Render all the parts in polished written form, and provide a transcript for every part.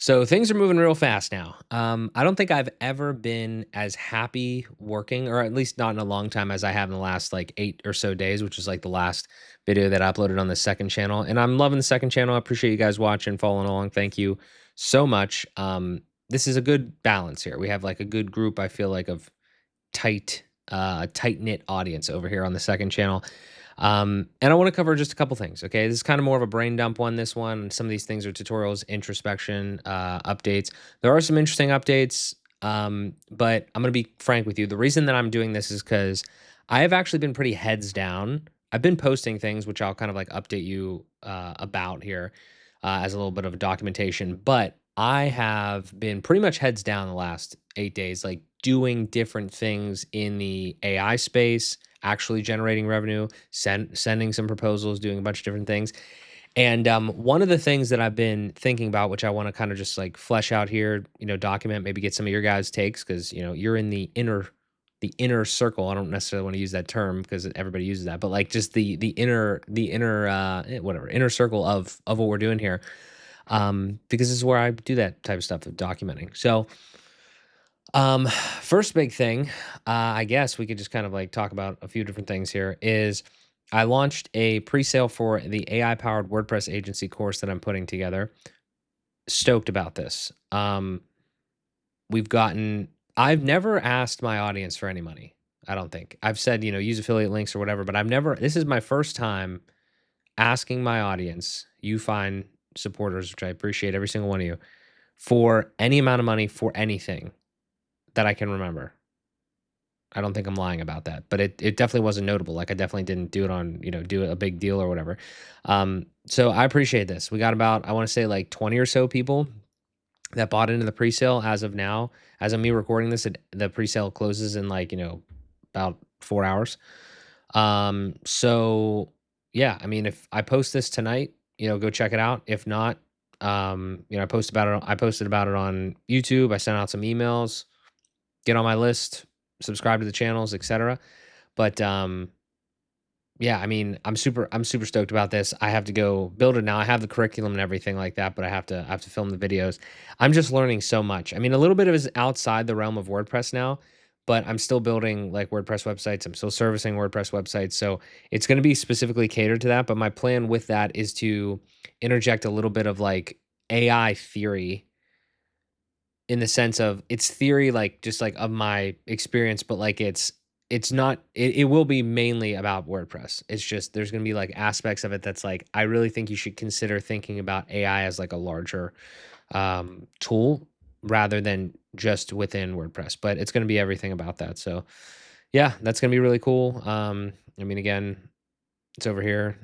So things are moving real fast now. I don't think I've ever been as happy working, or at least not in a long time, as I have in the last like 8 or so days, which is like the last video that I uploaded on the second channel. And I'm loving the second channel. I appreciate you guys watching, following along. Thank you so much. This is a good balance here. We have like a good group, I feel like, of tight knit audience over here on the second channel. And I want to cover just a couple things. Okay, this is kind of more of a brain dump one. This one, some of these things are tutorials, introspection, updates. There are some interesting updates, but I'm gonna be frank with you. The reason that I'm doing this is because I have actually been pretty heads down. I've been posting things which I'll kind of like update you about here as a little bit of documentation, but I have been pretty much heads down the last 8 days, like doing different things in the AI space, actually generating revenue, sending some proposals, doing a bunch of different things. And one of the things that I've been thinking about, which I want to kind of just like flesh out here, document, maybe get some of your guys' takes, because you're in the inner circle. I don't necessarily want to use that term because everybody uses that, but like just the inner whatever inner circle of what we're doing here. Because this is where I do that type of stuff of documenting. So first big thing, I guess we could just kind of like talk about a few different things here is I launched a pre-sale for the AI powered WordPress agency course that I'm putting together. Stoked about this. We've gotten, I've never asked my audience for any money. I don't think I've said, use affiliate links or whatever, but this is my first time asking my audience, you fine supporters, which I appreciate every single one of you, for any amount of money for anything that I can remember. I don't think I'm lying about that, but it definitely wasn't notable. Like I definitely didn't do it on, do a big deal or whatever. So I appreciate this. We got about, I want to say like 20 or so people that bought into the pre-sale as of now. As of me recording this, the pre-sale closes in like, about 4 hours. So yeah, I mean, if I post this tonight, go check it out. If not, I posted about it on YouTube. I sent out some emails, get on my list, subscribe to the channels, etc. But yeah, I mean, I'm super stoked about this. I have to go build it now. I have the curriculum and everything like that, but I have to film the videos. I'm just learning so much. I mean, a little bit of it is outside the realm of WordPress now, but I'm still building like WordPress websites. I'm still servicing WordPress websites. So it's going to be specifically catered to that. But my plan with that is to interject a little bit of like AI theory, in the sense of it's theory, like just like of my experience, but like it's not, it will be mainly about WordPress. It's just there's going to be like aspects of it that's like I really think you should consider thinking about AI as like a larger tool rather than just within WordPress, but it's going to be everything about that. So yeah, that's going to be really cool. I mean, again, it's over here.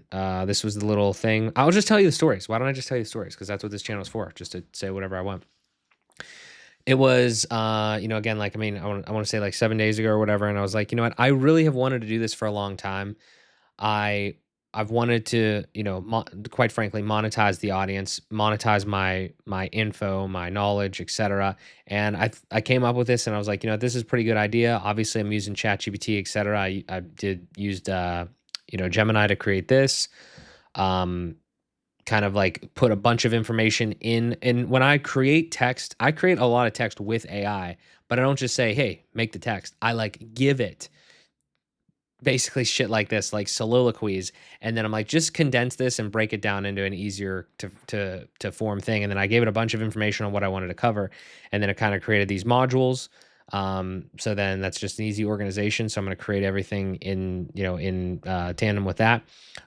This was the little thing. I'll just tell you the stories. Why don't I just tell you the stories? Because that's what this channel is for, just to say whatever I want. It was, again, like, I mean, I want to say like 7 days ago or whatever. And I was like, you know what? I really have wanted to do this for a long time. I, I've wanted to, quite frankly, monetize the audience, monetize my info, my knowledge, etc. And I came up with this, and I was like, this is a pretty good idea. Obviously, I'm using ChatGPT, etc. I did used Gemini to create this. Um, Kind of like put a bunch of information in. And when I create text, I create a lot of text with AI, but I don't just say, hey, make the text. I like give it basically shit like this, like soliloquies. And then I'm like, just condense this and break it down into an easier to form thing. And then I gave it a bunch of information on what I wanted to cover. And then it kind of created these modules. So then that's just an easy organization. So I'm going to create everything in tandem with that.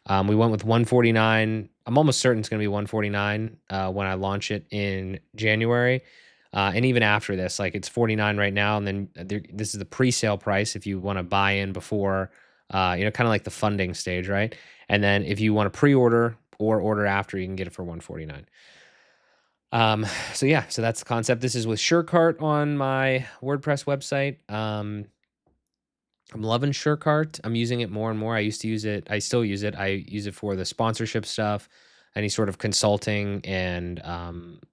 We went with 149. I'm almost certain it's going to be 149 when I launch it in January. And even after this, like it's 49 right now. And then this is the pre-sale price if you want to buy in before, kind of like the funding stage, right? And then if you want to pre-order or order after, you can get it for 149. So yeah, so that's the concept. This is with SureCart on my WordPress website. I'm loving SureCart. I'm using it more and more. I used to use it. I still use it. I use it for the sponsorship stuff, any sort of consulting and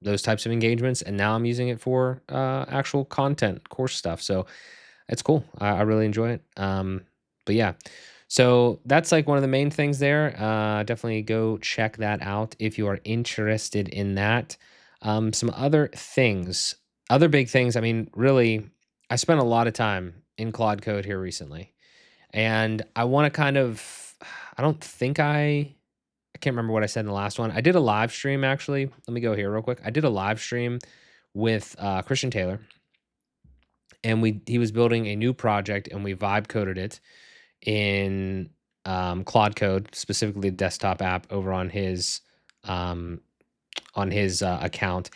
those types of engagements. And now I'm using it for actual content, course stuff. So it's cool. I really enjoy it. But yeah, so that's like one of the main things there. Definitely go check that out if you are interested in that. Some other things, other big things. I mean, really, I spent a lot of time in Claude Code here recently, and I want to kind of. I don't think I can't remember what I said in the last one. I did a live stream actually. Let me go here real quick. I did a live stream with Christian Taylor, and he was building a new project, and we vibe coded it in Claude Code, specifically the desktop app over um, on his account.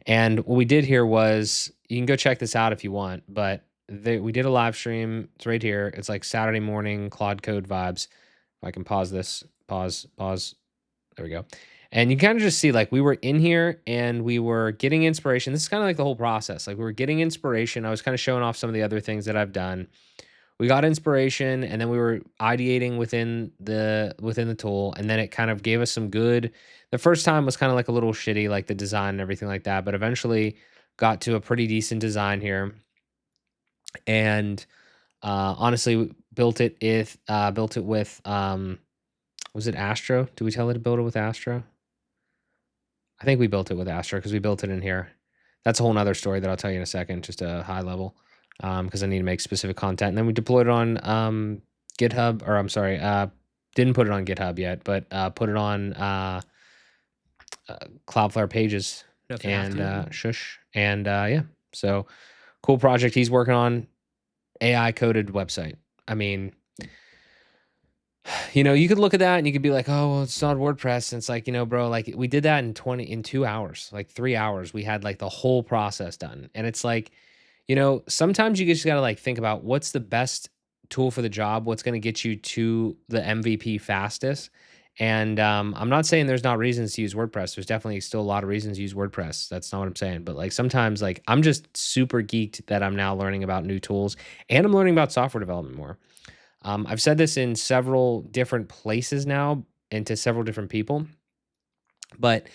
And what we did here was, you can go check this out if you want, but we did a live stream. It's right here. It's like Saturday morning Claude Code vibes. If I can pause this, pause. There we go. And you kind of just see, like, we were in here and we were getting inspiration. This is kind of like the whole process. Like, we were getting inspiration. I was kind of showing off some of the other things that I've done. We got inspiration, and then we were ideating within the tool, and then it kind of gave us some good. The first time was kind of like a little shitty, like the design and everything like that, but eventually got to a pretty decent design here. And honestly, built it with was it Astro? Did we tell it to build it with Astro? I think we built it with Astro because we built it in here. That's a whole nother story that I'll tell you in a second, just a high level, because I need to make specific content. And then we deployed it on GitHub, or I'm sorry, didn't put it on GitHub yet, but put it on Cloudflare Pages and Shush. And yeah, so cool project he's working on, AI coded website. I mean, you could look at that and you could be like, oh, well, it's not WordPress. And it's like, bro, like we did that in 2 hours, like 3 hours. We had like the whole process done. And it's like, sometimes you just got to like think about what's the best tool for the job, what's going to get you to the MVP fastest. And I'm not saying there's not reasons to use WordPress. There's definitely still a lot of reasons to use WordPress. That's not what I'm saying. But like sometimes, like, I'm just super geeked that I'm now learning about new tools, and I'm learning about software development more. I've said this in several different places now and to several different people. But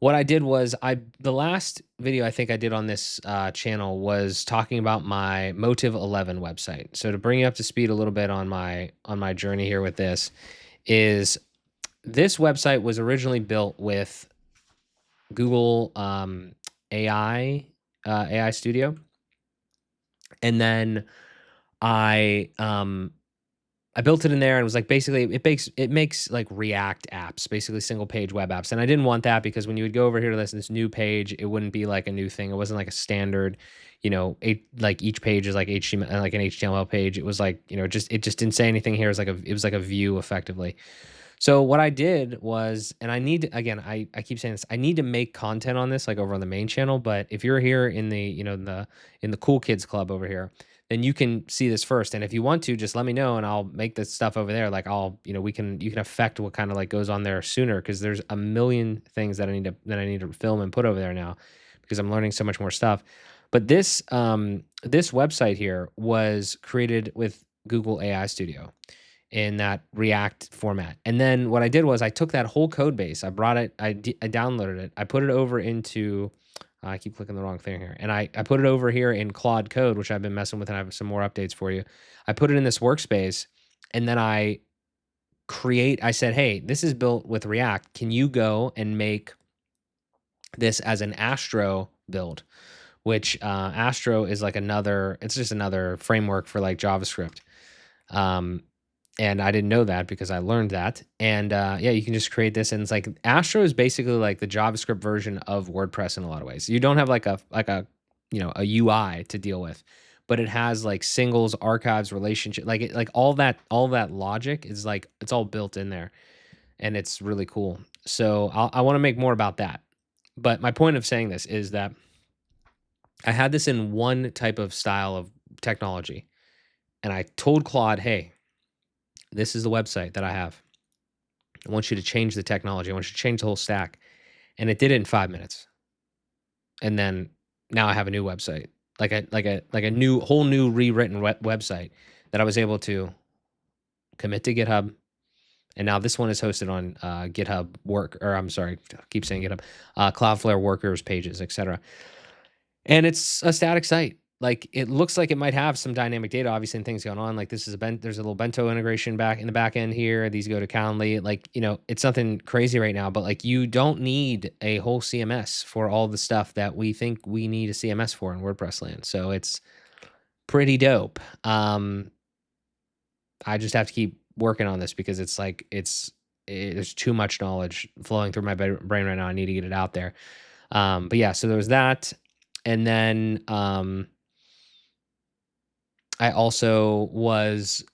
what I did was, the last video I think I did on this channel was talking about my Motive 11 website. So to bring you up to speed a little bit on my journey here with this website was originally built with Google AI Studio, and then I built it in there, and it was like, basically it makes like React apps, basically single page web apps. And I didn't want that because when you would go over here to this new page, it wouldn't be like a new thing. It wasn't like a standard, like each page is like HTML, like an HTML page. It was like, it just didn't say anything here. It was like a view effectively. So what I did was, and I need to, again, I keep saying this, I need to make content on this, like over on the main channel. But if you're here in the, in the cool kids club over here, then you can see this first. And if you want to, just let me know and I'll make this stuff over there. Like you can affect what kind of like goes on there sooner. Cause there's a million things that I need to film and put over there now, because I'm learning so much more stuff. But this website here was created with Google AI Studio in that React format. And then what I did was I took that whole code base, I brought it, I downloaded it, I put it over into, I keep clicking the wrong thing here. And I put it over here in Claude Code, which I've been messing with, and I have some more updates for you. I put it in this workspace, and then I said, hey, this is built with React. Can you go and make this as an Astro build? Which Astro is like it's just another framework for like JavaScript. And I didn't know that because I learned that. And yeah, you can just create this. And it's like Astro is basically like the JavaScript version of WordPress in a lot of ways. You don't have like a UI to deal with, but it has like singles, archives, relationship, like all that logic is like, it's all built in there, and it's really cool. So I want to make more about that. But my point of saying this is that I had this in one type of style of technology, and I told Claude, hey, this is the website that I have. I want you to change the technology. I want you to change the whole stack. And it did it in 5 minutes. And then now I have a new website, like a whole new rewritten website that I was able to commit to GitHub. And now this one is hosted on GitHub I keep saying GitHub, Cloudflare workers pages, etc. And it's a static site. like, it looks like it might have some dynamic data, obviously, and things going on. Like, this is there's a little Bento integration back in the back end here. These go to Calendly. Like, it's nothing crazy right now, but like, you don't need a whole CMS for all the stuff that we think we need a CMS for in WordPress land. So it's pretty dope. I just have to keep working on this because it's like, there's too much knowledge flowing through my brain right now. I need to get it out there. But yeah, so there was that. And then, I also was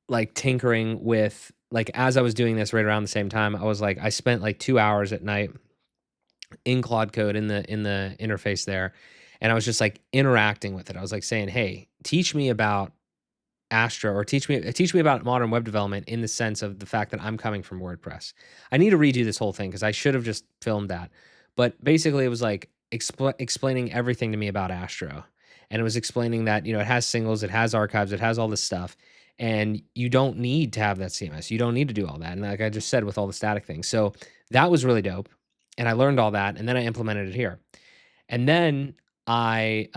like tinkering with, like, as I was doing this right around the same time, I was like, I spent like 2 hours at night in Claude Code in the interface there. And I was just like interacting with it. I was like saying, hey, teach me about Astro, or teach me about modern web development in the sense of the fact that I'm coming from WordPress. I need to redo this whole thing because I should have just filmed that. But basically, it was like explaining everything to me about Astro, and it was explaining that it has singles, it has archives, it has all this stuff, and you don't need to have that CMS. You don't need to do all that. And like I just said, with all the static things, so that was really dope, and I learned all that, and then I implemented it here. And then my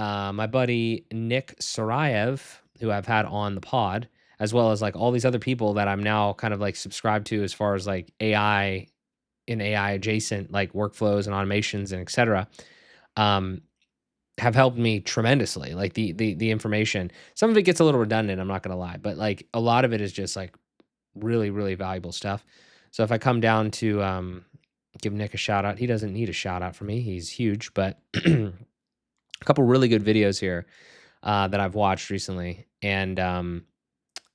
buddy Nick Saraev, who I've had on the pod, as well as like all these other people that I'm now kind of like subscribed to as far as like AI and AI adjacent like workflows and automations and et cetera, um, have helped me tremendously. Like the information, some of it gets a little redundant, I'm not gonna lie, but like a lot of it is just like really, really valuable stuff. So if I come down to give Nick a shout out, he doesn't need a shout out from me. He's huge, but a couple really good videos here that I've watched recently, and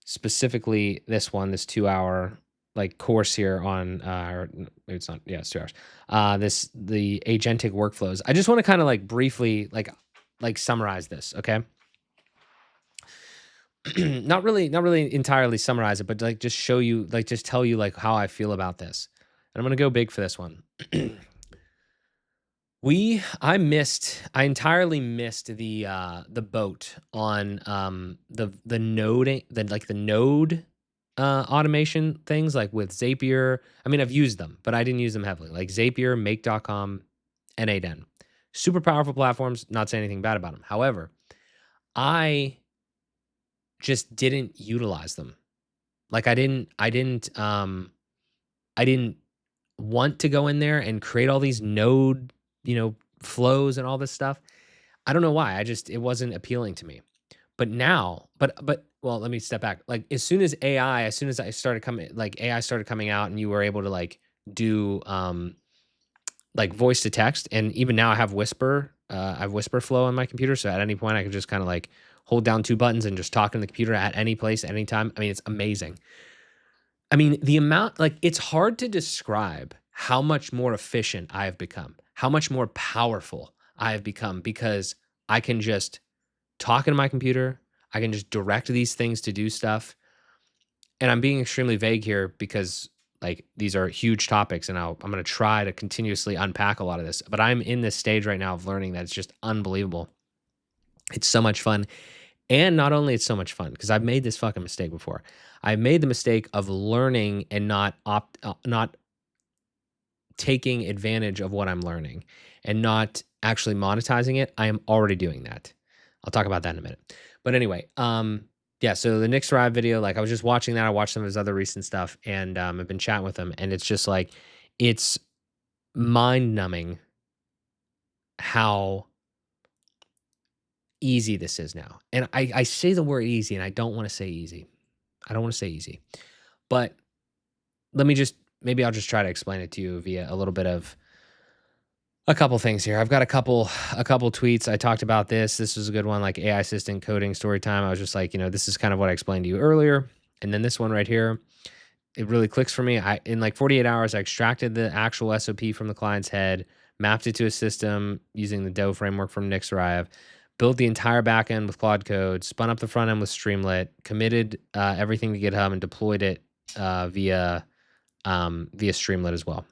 specifically this one, this 2 hour like course here on, or maybe it's not, yeah, it's 2 hours. The agentic workflows. I just want to kind of like briefly like summarize this, okay? Not really entirely summarize it, but like just show you, like just tell you like how I feel about this. And I'm gonna go big for this one. I entirely missed the boat on the node automation things, like with Zapier. I mean, I've used them, but I didn't use them heavily. Like Zapier, Make.com, and Aden. Super powerful platforms, not saying anything bad about them. However, I just didn't utilize them. Like I didn't want to go in there and create all these node, flows and all this stuff. I don't know why. It wasn't appealing to me. But now, but well, let me step back. Like as soon as I started coming, like AI started coming out, and you were able to like do like voice to text, and even now I have Whisper. I have Whisper Flow on my computer, so at any point I can just kind of like hold down two buttons and just talk in the computer at any place, at any time. I mean, it's amazing. I mean, the amount, like, it's hard to describe how much more efficient I have become, how much more powerful I have become, because I can just talk into my computer. I can just direct these things to do stuff. And I'm being extremely vague here because like these are huge topics, and I'm going to try to continuously unpack a lot of this, but I'm in this stage right now of learning that it's just unbelievable. It's so much fun. And not only it's so much fun, because I've made this fucking mistake before. I made the mistake of learning and not taking advantage of what I'm learning, and not actually monetizing it. I am already doing that. I'll talk about that in a minute. But anyway, yeah, so the Nick Saraev video, like I was just watching that. I watched some of his other recent stuff, and I've been chatting with him, and it's just like, it's mind numbing how easy this is now. And I say the word easy, and I don't want to say easy. I don't want to say easy, but maybe I'll just try to explain it to you via a little bit of a couple things here. I've got a couple tweets. I talked about this. This was a good one, like AI assistant coding story time. I was just like, this is kind of what I explained to you earlier. And then this one right here, it really clicks for me. In like 48 hours, I extracted the actual SOP from the client's head, mapped it to a system using the Doe framework from Nick Saraev, built the entire backend with Claude Code, spun up the front end with Streamlit, committed everything to GitHub, and deployed it via Streamlit as well.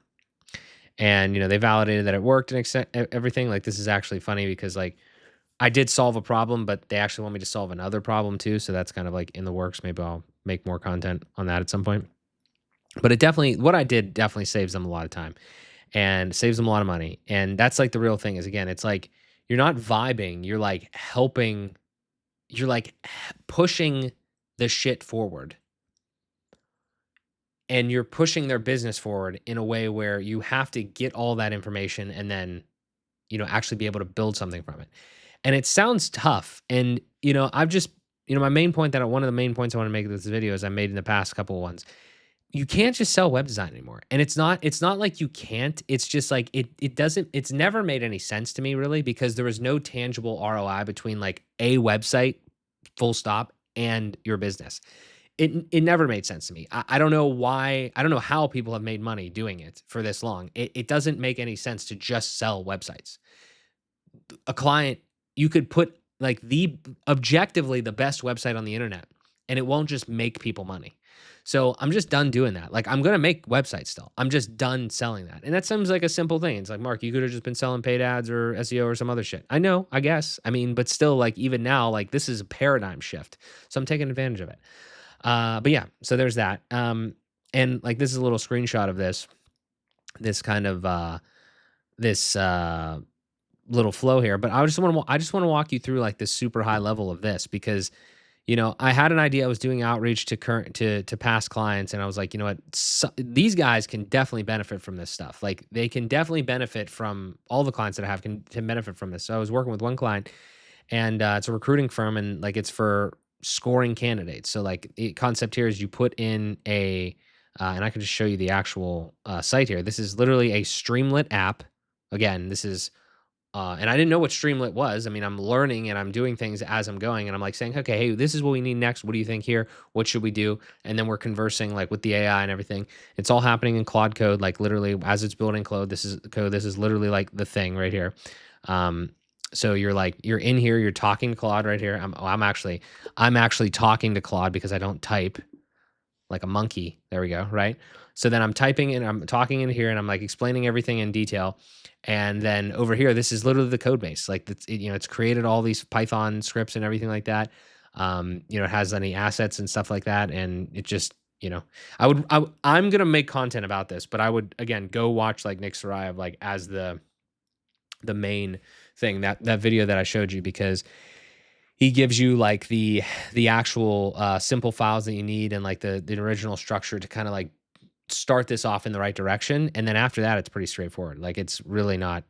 And they validated that it worked and everything. Like, this is actually funny because like I did solve a problem, but they actually want me to solve another problem too. So that's kind of like in the works. Maybe I'll make more content on that at some point. But what I did definitely saves them a lot of time and saves them a lot of money. And that's like the real thing is, again, it's like you're not vibing, you're like helping you're like pushing the shit forward, and you're pushing their business forward in a way where you have to get all that information and then, actually be able to build something from it. And it sounds tough. And, I've just, my main point one of the main points I want to make with this video is I made in the past couple of ones. You can't just sell web design anymore. And it's not like you can't. It's just like it's never made any sense to me really, because there was no tangible ROI between like a website, full stop, and your business. It never made sense to me. I don't know why. I don't know how people have made money doing it for this long. It doesn't make any sense to just sell websites. A client, you could put like the objectively the best website on the internet, and it won't just make people money. So I'm just done doing that. Like, I'm gonna make websites still. I'm just done selling that. And that seems like a simple thing. It's like, Mark, you could have just been selling paid ads or SEO or some other shit. I know, I guess. I mean, but still, like, even now, like, this is a paradigm shift. So I'm taking advantage of it. But yeah, so there's that. And like, this is a little screenshot of this kind of this little flow here. But I just want to walk you through like this super high level of this, because I had an idea. I was doing outreach to past clients, and I was like, you know what, these guys can definitely benefit from this stuff. Like, they can definitely benefit from all the clients that I have can benefit from this. So I was working with one client, and it's a recruiting firm, and like, it's for scoring candidates. So like, the concept here is you put in and I can just show you the actual site here. This is literally a Streamlit app. Again, this is and I didn't know what Streamlit was. I mean, I'm learning and I'm doing things as I'm going, and I'm like saying, okay, hey, this is what we need next. What do you think here? What should we do? And then we're conversing like with the AI and everything. It's all happening in Claude code, like literally as it's building Claude. This is code. This is literally like the thing right here. So you're in here, you're talking to Claude right here. I'm actually talking to Claude because I don't type like a monkey. There we go. Right. So then I'm typing and I'm talking in here, and I'm like explaining everything in detail. And then over here, this is literally the code base. Like, it's created all these Python scripts and everything like that. It has any assets and stuff like that. And it just, I'm going to make content about this, but I would, again, go watch like Nick Saraev, like, as the main thing, that video that I showed you, because he gives you like the actual simple files that you need, and like the original structure to kind of like start this off in the right direction. And then after that, it's pretty straightforward. Like, it's really not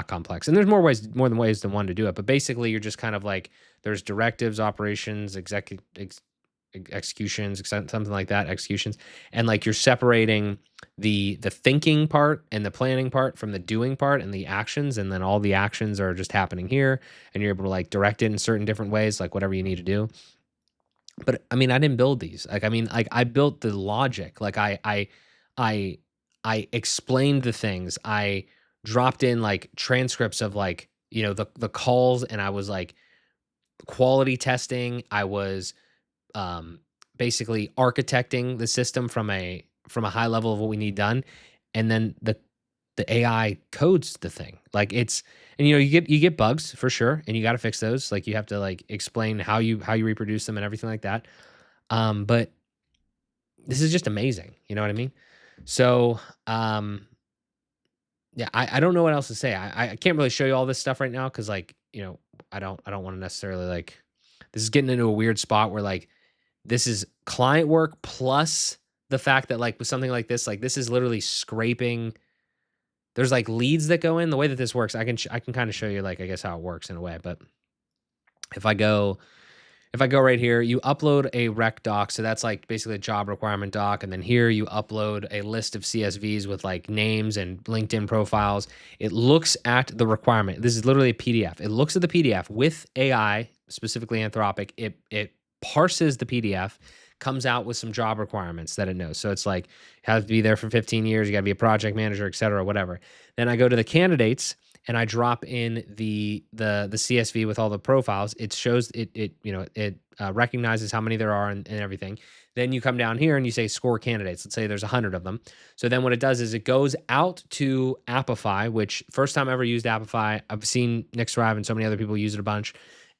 complex. And there's more than ways than one to do it. But basically, you're just kind of like, there's directives, operations, executions, something like that, executions. And like, you're separating the thinking part and the planning part from the doing part and the actions. And then all the actions are just happening here, and you're able to like direct it in certain different ways, like whatever you need to do. But I mean, I didn't build these. Like, I mean, like, I built the logic. Like, I explained the things. I dropped in like transcripts of like, the calls, and I was like quality testing. I was basically architecting the system from a high level of what we need done. And then the AI codes the thing. Like, and you get bugs for sure, and you got to fix those. Like, you have to like explain how you reproduce them and everything like that. But this is just amazing. You know what I mean? So, yeah, I don't know what else to say. I can't really show you all this stuff right now, because like, I don't want to necessarily like, this is getting into a weird spot where like, this is client work plus the fact that like with something like this is literally scraping. There's like leads that go in. The way that this works, I can kind of show you like, I guess, how it works in a way. But if I go right here, you upload a rec doc. So that's like basically a job requirement doc. And then here you upload a list of CSVs with like names and LinkedIn profiles. It looks at the requirement. This is literally a PDF. It looks at the PDF with AI, specifically Anthropic. It parses the PDF, comes out with some job requirements that it knows. So it's like, has to be there for 15 years. You got to be a project manager, et cetera, whatever. Then I go to the candidates, and I drop in the CSV with all the profiles. It shows it recognizes how many there are and everything. Then you come down here and you say score candidates. Let's say there's 100 of them. So then what it does is it goes out to Appify, which first time I ever used Appify. I've seen Nick Saraev and so many other people use it a bunch.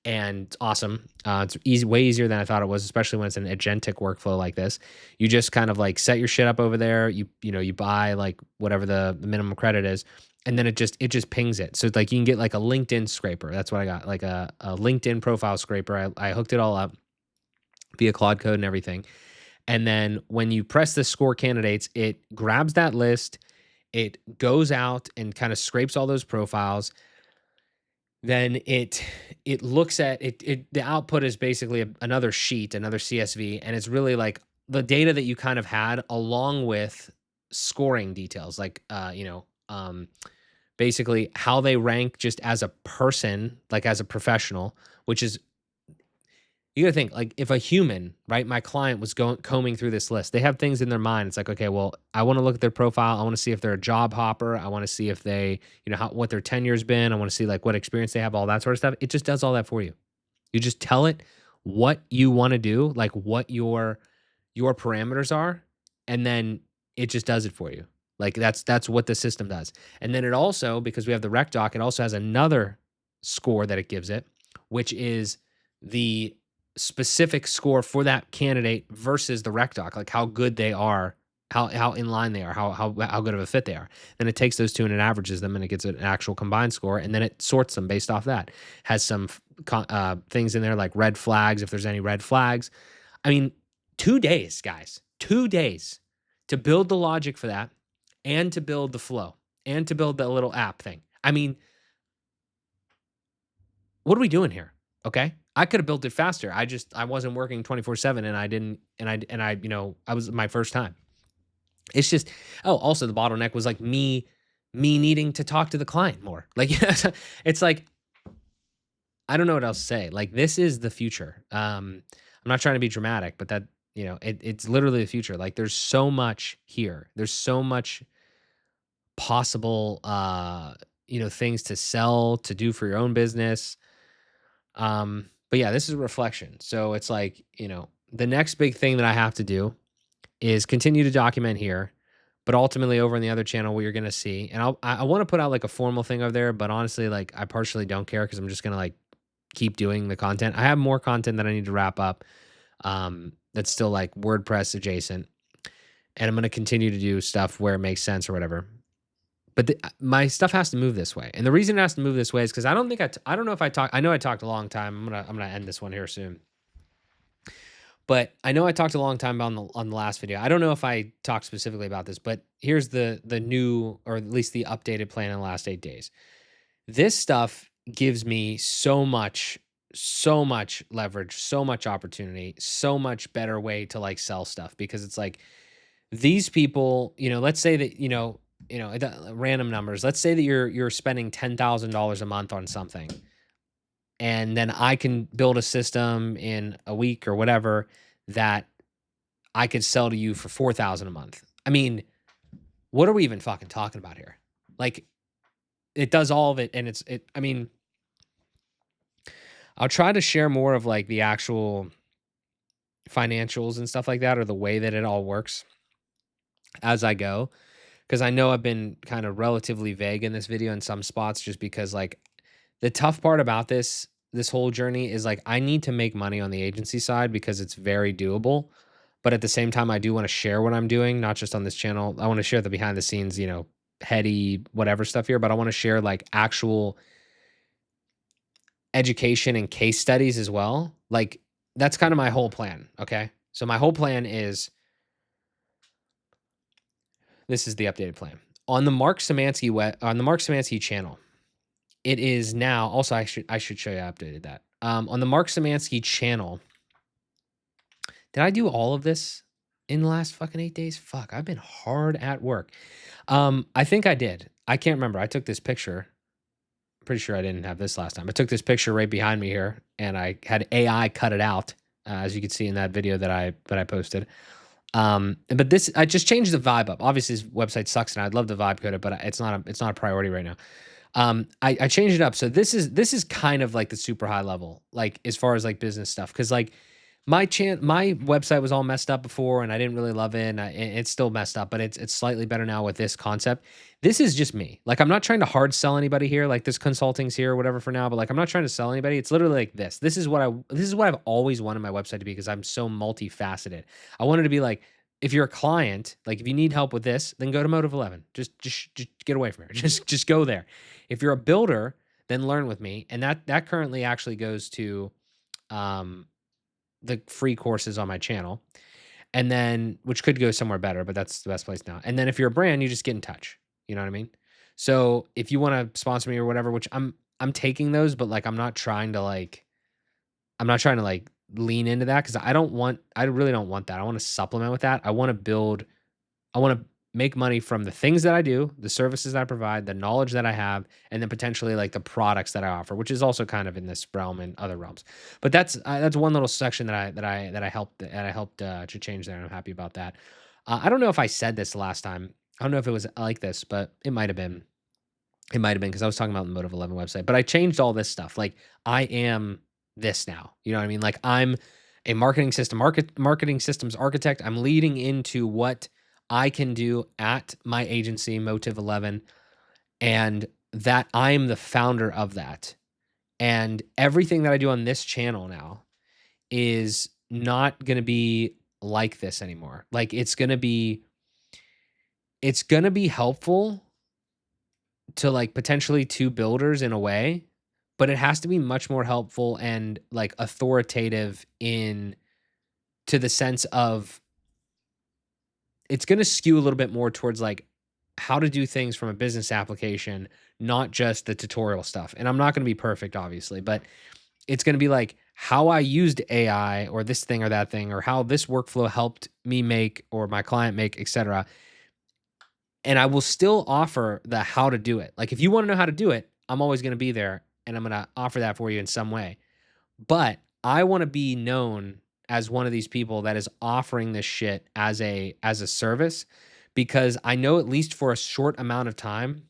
And it's awesome. It's way easier than I thought it was, especially when it's an agentic workflow like this. You just kind of like set your shit up over there. You buy like whatever the minimum credit is, and then it just pings it. So it's like you can get like a LinkedIn scraper. That's what I got, like a LinkedIn profile scraper. I hooked it all up via Claude code and everything. And then when you press the score candidates, it grabs that list, it goes out and kind of scrapes all those profiles. Then it looks at it. The output is basically another sheet, another CSV, and it's really like the data that you kind of had along with scoring details, like basically how they rank just as a person, like as a professional, which is, you gotta think, like, if a human, right, my client was going combing through this list, they have things in their mind. It's like, okay, well, I want to look at their profile. I want to see if they're a job hopper. I want to see if they, what their tenure's been. I want to see like what experience they have, all that sort of stuff. It just does all that for you. You just tell it what you want to do, like what your parameters are, and then it just does it for you. Like that's what the system does. And then it also, because we have the rec doc, it also has another score that it gives it, which is the specific score for that candidate versus the rec doc, like how good they are, how in line they are, how good of a fit they are. Then it takes those two and it averages them and it gets an actual combined score, and then it sorts them based off that. Has some things in there like red flags, if there's any red flags. I mean, 2 days, guys, 2 days to build the logic for that, and to build the flow, and to build the little app thing. I mean, what are we doing here? Okay. I could have built it faster. I wasn't working 24/7, and I didn't, I was my first time. It's just, oh, also the bottleneck was like me needing to talk to the client more. Like, it's like, I don't know what else to say. Like, this is the future. I'm not trying to be dramatic, but that, it's literally the future. Like, there's so much here. There's so much possible, things to sell, to do for your own business. But yeah, this is a reflection. So it's like, the next big thing that I have to do is continue to document here, but ultimately over on the other channel, what you're going to see, and I want to put out like a formal thing over there, but honestly, like I partially don't care because I'm just going to like keep doing the content. I have more content that I need to wrap up. That's still like WordPress adjacent, and I'm going to continue to do stuff where it makes sense or whatever. But my stuff has to move this way, and the reason it has to move this way is because I don't think I don't know if I talked. I know I talked a long time. I'm gonna end this one here soon. But I know I talked a long time about on the last video. I don't know if I talked specifically about this, but here's the new, or at least the updated plan in the last 8 days. This stuff gives me so much leverage, so much opportunity, so much better way to like sell stuff, because it's like these people, let's say that, random numbers. Let's say that you're spending $10,000 a month on something, and then I can build a system in a week or whatever that I could sell to you for $4,000 a month. I mean, what are we even fucking talking about here? Like, it does all of it, and I mean, I'll try to share more of like the actual financials and stuff like that, or the way that it all works as I go. Because I know I've been kind of relatively vague in this video in some spots, just because like the tough part about this whole journey is like I need to make money on the agency side because it's very doable. But at the same time, I do want to share what I'm doing, not just on this channel. I want to share the behind the scenes, heady whatever stuff here, but I want to share like actual education and case studies as well. Like, that's kind of my whole plan. Okay. So my whole plan is, this is the updated plan. On the Mark Szymanski channel, it is now, also I should show you I updated that. On the Mark Szymanski channel, did I do all of this in the last fucking 8 days? Fuck, I've been hard at work. I think I did. I can't remember. I took this picture. Pretty sure I didn't have this last time. I took this picture right behind me here, and I had AI cut it out, as you can see in that video that I posted. But this, I just changed the vibe up. Obviously, this website sucks, and I'd love to vibe code it, but it's not a priority right now. I changed it up. So this is kind of like the super high level, like as far as like business stuff. Cause like my website was all messed up before, and I didn't really love it. And it's still messed up, but it's slightly better now with this concept. This is just me. Like, I'm not trying to hard sell anybody here. Like, this consulting's here or whatever for now, but like, I'm not trying to sell anybody. It's literally like this is what I've always wanted my website to be, because I'm so multifaceted. I wanted to be like if you're a client, like if you need help with this, then go to Motive 11. Just get away from here. Just go there. If you're a builder, then learn with me. And that currently actually goes to um, the free courses on my channel. And then, which could go somewhere better, but that's the best place now. And then if you're a brand, you just get in touch. You know what I mean? So if you want to sponsor me or whatever, which I'm taking those, but like I'm not trying to like lean into that because I really don't want that. I want to supplement with that. I want to make money from the things that I do, the services that I provide, the knowledge that I have, and then potentially like the products that I offer, which is also kind of in this realm and other realms. But that's one little section that I helped to change there, and I'm happy about that. I don't know if I said this last time. I don't know if it was like this, but it might have been. It might have been because I was talking about the Motive 11 website, but I changed all this stuff. Like I am this now. You know what I mean? Like I'm a marketing systems architect. I'm leading into what I can do at my agency, Motive 11, and that I'm the founder of that. And everything that I do on this channel now is not going to be like this anymore. Like it's going to be helpful to like potentially to builders in a way, but it has to be much more helpful and like authoritative in to the sense of it's going to skew a little bit more towards like how to do things from a business application, not just the tutorial stuff. And I'm not going to be perfect, obviously, but it's going to be like how I used AI or this thing or that thing, or how this workflow helped me make or my client make, etc. And I will still offer the how to do it. Like if you want to know how to do it, I'm always going to be there and I'm going to offer that for you in some way. But I want to be known as one of these people that is offering this shit as a service, because I know at least for a short amount of time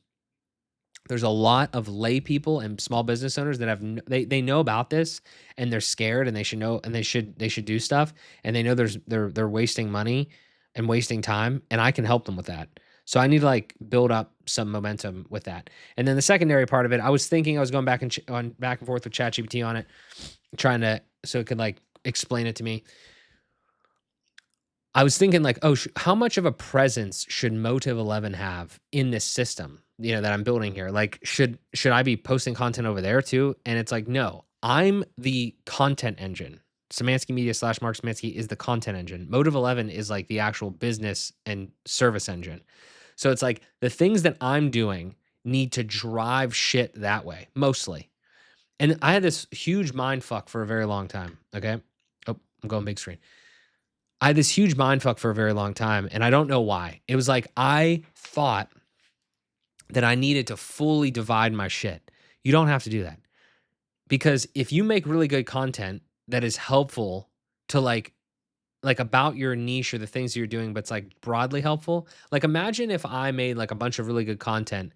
there's a lot of lay people and small business owners that they know about this and they're scared and they should know and they should do stuff, and they know they're wasting money and wasting time, and I can help them with that. So I need to like build up some momentum with that. And then the secondary part of it, I was thinking I was going back and forth with ChatGPT on it, trying to so it could like explain it to me. I was thinking like, oh, how much of a presence should Motive 11 have in this system, that I'm building here? Like, should I be posting content over there too? And it's like, no, I'm the content engine. Szymanski Media / Mark Szymanski is the content engine. Motive 11 is like the actual business and service engine. So it's like the things that I'm doing need to drive shit that way, mostly. And I had this huge mind fuck for a very long time. Okay. Oh, I'm going big screen. I had this huge mind fuck for a very long time, and I don't know why. It was like I thought that I needed to fully divide my shit. You don't have to do that. Because if you make really good content that is helpful to like about your niche or the things that you're doing, but it's like broadly helpful. Like imagine if I made like a bunch of really good content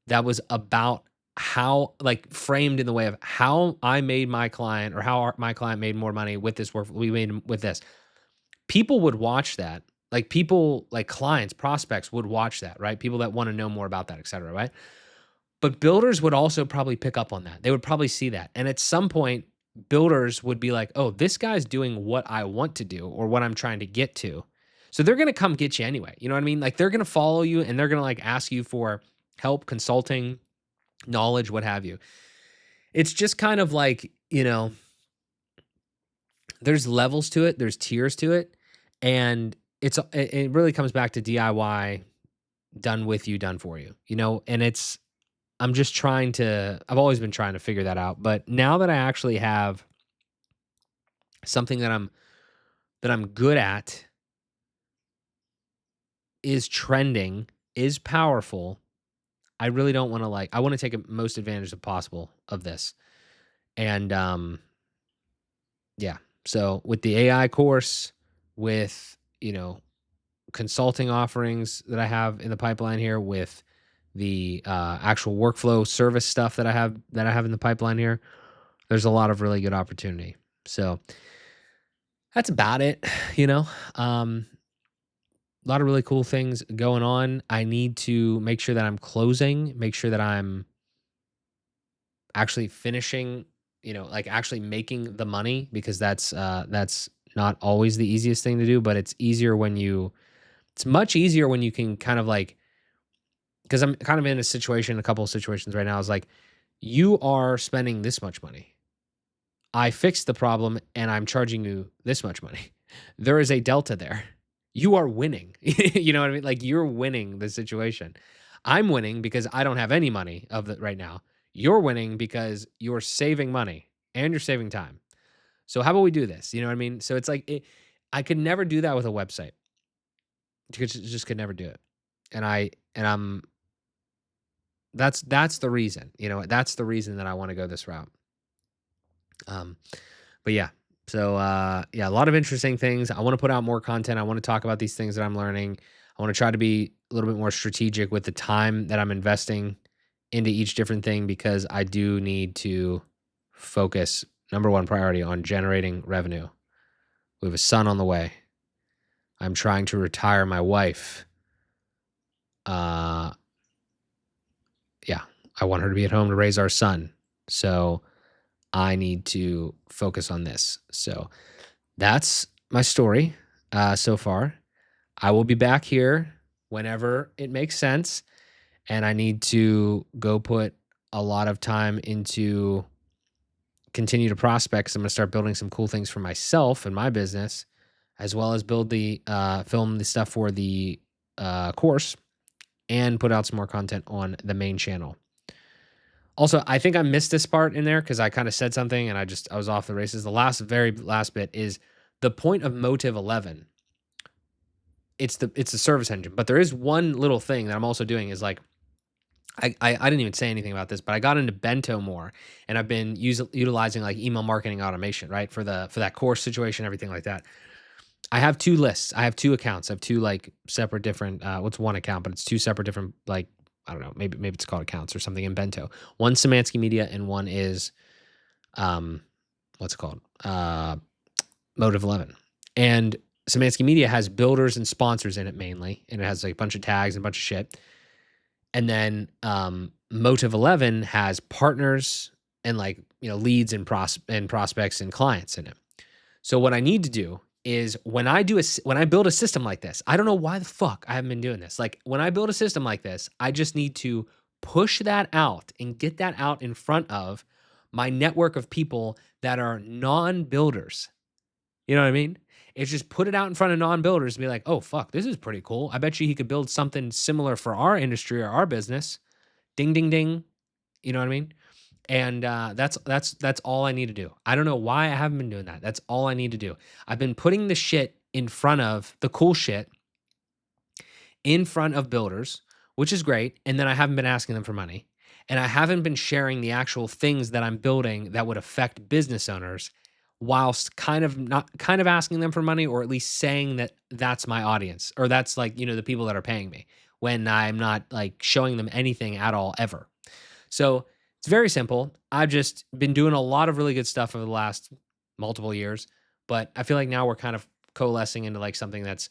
that was about how like framed in the way of how I made my client or how my client made more money with this work we made with this. People would watch that. Like people, like clients, prospects would watch that, right? People that want to know more about that, et cetera, right? But builders would also probably pick up on that. They would probably see that. And at some point, builders would be like, oh, this guy's doing what I want to do or what I'm trying to get to. So they're going to come get you anyway. You know what I mean? Like they're going to follow you and they're going to like ask you for help, consulting, knowledge, what have you. It's just kind of like, there's levels to it, there's tiers to it, and it really comes back to DIY, done with you, done for you, and I've always been trying to figure that out, but now that I actually have something that I'm good at, is trending, is powerful, I really don't want to I want to take most advantage of possible of this. And yeah. So with the AI course, with, consulting offerings that I have in the pipeline here, with the actual workflow service stuff that I have in the pipeline here, there's a lot of really good opportunity. So that's about it, a lot of really cool things going on. I need to make sure that I'm closing, make sure that I'm actually finishing, like actually making the money, because that's not always the easiest thing to do, but it's much easier when you can kind of like, because I'm kind of in a couple of situations right now. Is like, you are spending this much money. I fixed the problem and I'm charging you this much money. There is a delta there. You are winning. You know what I mean? Like, you're winning the situation. I'm winning because I don't have any money of it right now. You're winning because you're saving money and you're saving time. So how about we do this? You know what I mean? So it's like, I could never do that with a website. Just could never do it. That's the reason, that's the reason that I want to go this route. But yeah, so yeah, a lot of interesting things. I want to put out more content. I want to talk about these things that I'm learning. I want to try to be a little bit more strategic with the time that I'm investing into each different thing, because I do need to focus, number one priority, on generating revenue. We have a son on the way. I'm trying to retire my wife. Yeah, I want her to be at home to raise our son. So I need to focus on this. So that's my story so far. I will be back here whenever it makes sense. And I need to go put a lot of time into continue to prospect. So I'm going to start building some cool things for myself and my business, as well as film the stuff for the course, and put out some more content on the main channel. Also, I think I missed this part in there because I kind of said something and I was off the races. The very last bit is the point of Motive 11. It's the service engine, but there is one little thing that I'm also doing is like, I didn't even say anything about this, but I got into Bento more, and I've been utilizing like email marketing automation, right? For that course situation, everything like that. I have two lists. I have two accounts. I have two like separate different, what's one account, but it's two separate different, like, I don't know, maybe it's called accounts or something in Bento. One Samansky Media and one is, what's it called? Motive 11. And Samansky Media has builders and sponsors in it mainly, and it has like a bunch of tags and a bunch of shit. And then Motive 11 has partners and like, leads and prospects and clients in it. So what I need to do is when I build a system like this, I don't know why the fuck I haven't been doing this. Like, when I build a system like this, I just need to push that out and get that out in front of my network of people that are non-builders. You know what I mean? It's just put it out in front of non-builders and be like, oh, fuck, this is pretty cool. I bet you he could build something similar for our industry or our business. Ding, ding, ding. You know what I mean? And that's all I need to do. I don't know why I haven't been doing that. That's all I need to do. I've been putting the shit in front of the cool shit in front of builders, which is great. And then I haven't been asking them for money. And I haven't been sharing the actual things that I'm building that would affect business owners, whilst kind of asking them for money, or at least saying that that's my audience, or that's like, the people that are paying me, when I'm not like showing them anything at all ever. So it's very simple. I've just been doing a lot of really good stuff over the last multiple years, but I feel like now we're kind of coalescing into like something that's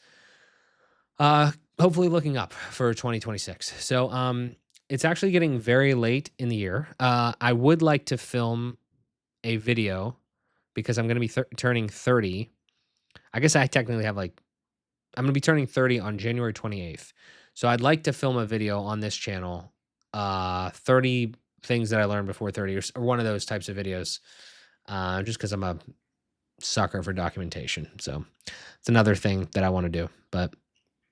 hopefully looking up for 2026. So it's actually getting very late in the year. I would like to film a video because I'm going to be turning 30. I guess I technically have I'm going to be turning 30 on January 28th. So I'd like to film a video on this channel, 30 things that I learned before 30, or one of those types of videos, just because I'm a sucker for documentation. So it's another thing that I want to do, but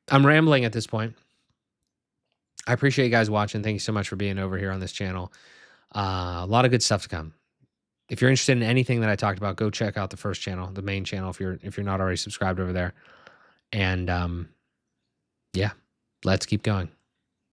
I'm rambling at this point. I appreciate you guys watching. Thank you so much for being over here on this channel. A lot of good stuff to come. If you're interested in anything that I talked about, go check out the first channel, the main channel, if you're not already subscribed over there. And yeah, let's keep going.